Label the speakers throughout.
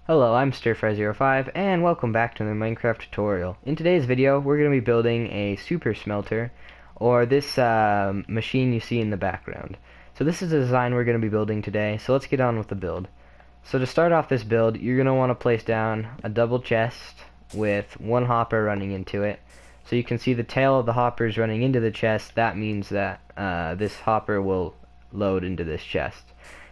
Speaker 1: Hello, I'm SHAREfactory and welcome back to another Minecraft tutorial. In today's video, we're going to be building a super smelter, or this machine you see in the background. So this is the design we're going to be building today, so let's get on with the build. So to start off this build, you're going to want to place down a double chest with one hopper running into it. So you can see the tail of the hoppers running into the chest. That means that this hopper will load into this chest.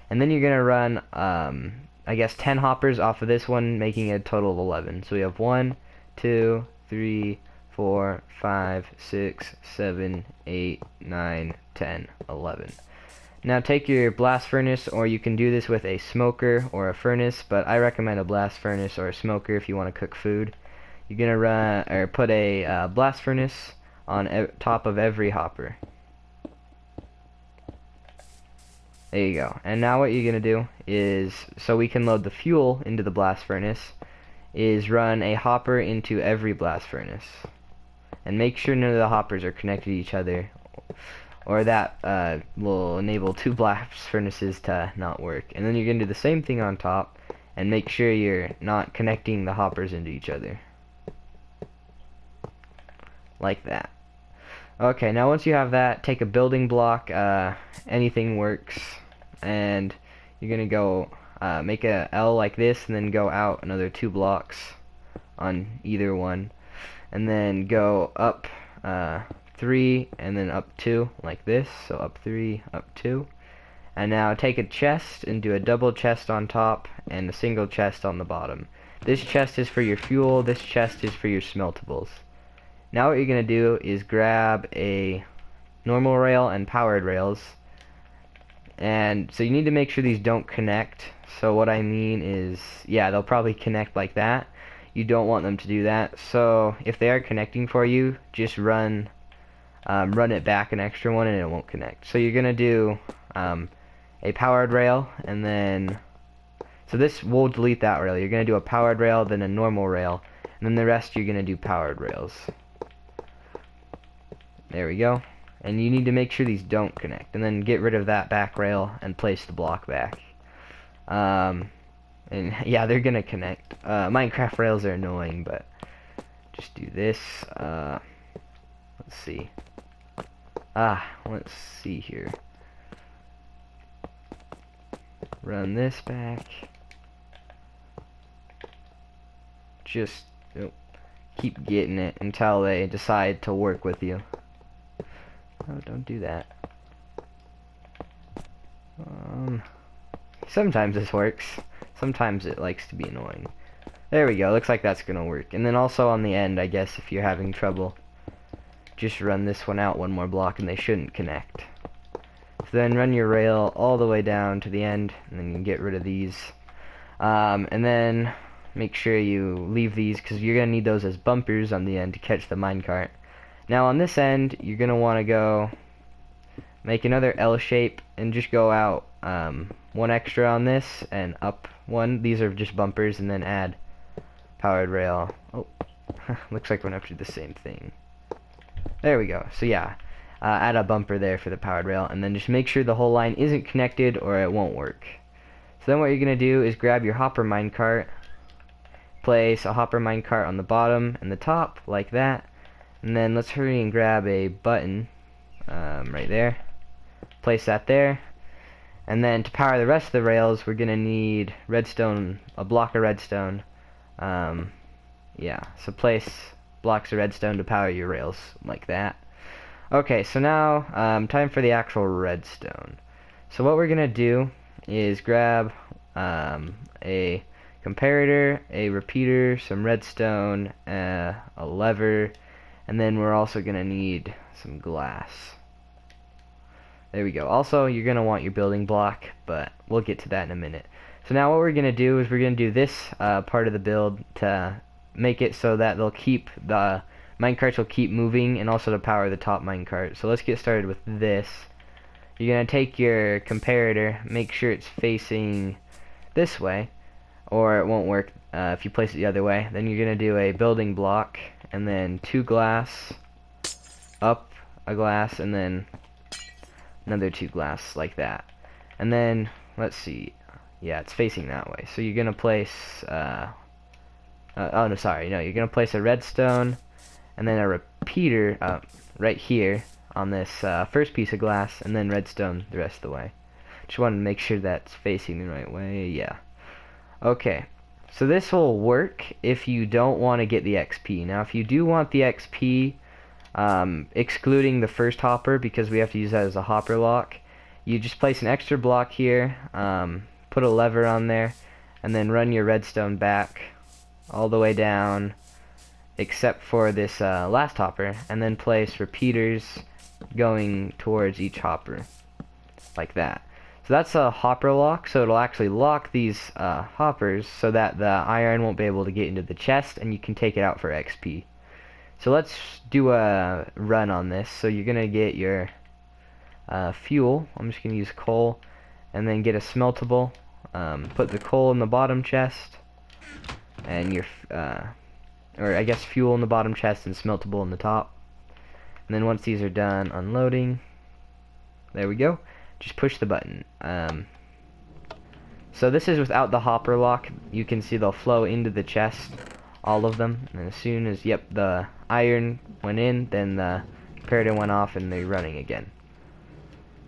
Speaker 1: And then you're going to run I guess 10 hoppers off of this one, making a total of 11. So we have 1, 2, 3, 4, 5, 6, 7, 8, 9, 10, 11. Now take your blast furnace, or you can do this with a smoker or a furnace, but I recommend a blast furnace or a smoker if you want to cook food. You're gonna put a blast furnace on top of every hopper. There you go. And now what you're going to do is, so we can load the fuel into the blast furnace, is run a hopper into every blast furnace. And make sure none of the hoppers are connected to each other, or that will enable two blast furnaces to not work. And then you're going to do the same thing on top, and make sure you're not connecting the hoppers into each other. Like that. Okay, now once you have that, take a building block, anything works, and you're gonna go make a L like this, and then go out another 2 blocks on either one, and then go up 3, and then up 2 like this, so up 3, up 2, and now take a chest and do a double chest on top and a single chest on the bottom. This chest is for your fuel, this chest is for your smeltables. Now what you're going to do is grab a normal rail and powered rails, and so you need to make sure these don't connect. So what I mean is, yeah, they'll probably connect like that. You don't want them to do that. So if they are connecting for you, just run it back an extra one and it won't connect. So you're going to do a powered rail, and then, so this will delete that rail. You're going to do a powered rail, then a normal rail, and then the rest you're going to do powered rails. There we go. And you need to make sure these don't connect, and then get rid of that back rail and place the block back. And yeah, they're gonna connect. Minecraft rails are annoying, but just do this. Let's see. Let's see here. Run this back. Just keep getting it until they decide to work with you. Oh, don't do that. Sometimes this works. Sometimes it likes to be annoying. There we go. Looks like that's gonna work. And then also on the end, I guess, if you're having trouble, just run this one out one more block and they shouldn't connect. So then run your rail all the way down to the end, and then you can get rid of these. And then make sure you leave these, because you're going to need those as bumpers on the end to catch the minecart. Now on this end, you're going to want to go make another L shape and just go out 1 extra on this and up 1. These are just bumpers, and then add powered rail. Oh, looks like we're going to have to do the same thing. There we go. So yeah, add a bumper there for the powered rail, and then just make sure the whole line isn't connected or it won't work. So then what you're going to do is grab your hopper minecart, place a hopper minecart on the bottom and the top like that, and then let's hurry and grab a button right there, place that there, and then to power the rest of the rails we're gonna need redstone, a block of redstone. Yeah, so place blocks of redstone to power your rails like that. Okay, so now time for the actual redstone. So what we're gonna do is grab a comparator, a repeater, some redstone, a lever, and then we're also going to need some glass. There we go. Also, you're going to want your building block, but we'll get to that in a minute. So now what we're going to do is we're going to do this part of the build to make it so that they'll keep, the minecarts will keep moving, and also to power the top minecart. So let's get started with this. You're going to take your comparator, make sure it's facing this way, or it won't work if you place it the other way. Then you're going to do a building block, and then 2 glass, up a glass, and then another 2 glass like that. And then, let's see, Yeah, it's facing that way. So you're gonna place, oh no, sorry, no, you're gonna place a redstone and then a repeater right here on this first piece of glass, and then redstone the rest of the way. Just want to make sure that's facing the right way. Yeah. Okay. So this will work if you don't want to get the XP. Now, if you do want the XP, excluding the first hopper, because we have to use that as a hopper lock, you just place an extra block here, put a lever on there, and then run your redstone back all the way down, except for this last hopper, and then place repeaters going towards each hopper, like that. So that's a hopper lock, so it'll actually lock these hoppers so that the iron won't be able to get into the chest, and you can take it out for XP. So let's do a run on this. So you're going to get your fuel. I'm just going to use coal, and then get a smeltable. Put the coal in the bottom chest, and your, or I guess fuel in the bottom chest and smeltable in the top. And then once these are done unloading, there we go. Just push the button. So this is without the hopper lock. You can see they'll flow into the chest, all of them. And as soon as, yep, the iron went in, then the comparator went off and they're running again.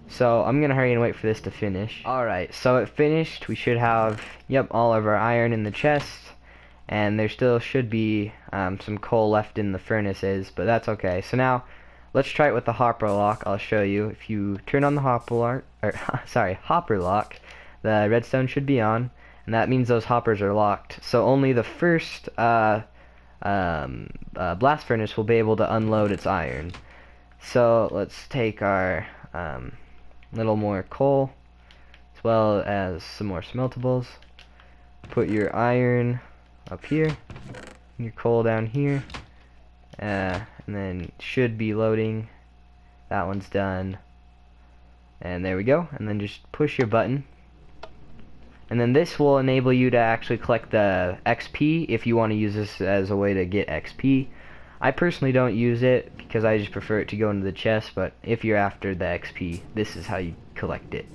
Speaker 1: So I'm gonna hurry and wait for this to finish. Alright, so it finished. We should have, yep, all of our iron in the chest. And there still should be some coal left in the furnaces, but that's okay. So now, let's try it with the hopper lock. I'll show you. If you turn on the hopper lock, or hopper lock, the redstone should be on, and that means those hoppers are locked. So only the first blast furnace will be able to unload its iron. So let's take our little more coal, as well as some more smeltables. Put your iron up here, your coal down here. And then should be loading. That one's done, and there we go. And then just push your button, and then this will enable you to actually collect the XP if you want to use this as a way to get XP. I personally don't use it because I just prefer it to go into the chest, but if you're after the XP, this is how you collect it.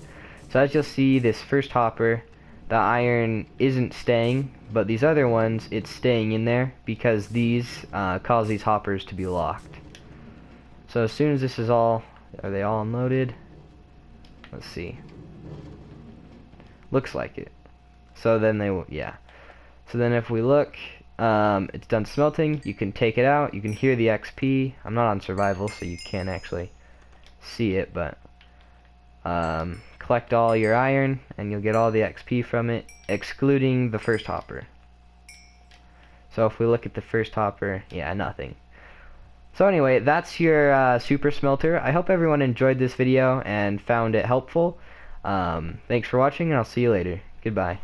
Speaker 1: So as you'll see, this first hopper, the iron isn't staying, but these other ones, it's staying in there because these cause these hoppers to be locked. So as soon as this is all, are they all unloaded? Let's see. Looks like it. So then they will, yeah. So then if we look, it's done smelting. You can take it out. You can hear the XP. I'm not on survival, so you can't actually see it, but collect all your iron and you'll get all the XP from it, excluding the first hopper. So if we look at the first hopper, yeah, nothing. So anyway, that's your super smelter. I hope everyone enjoyed this video and found it helpful. Thanks for watching, and I'll see you later. Goodbye.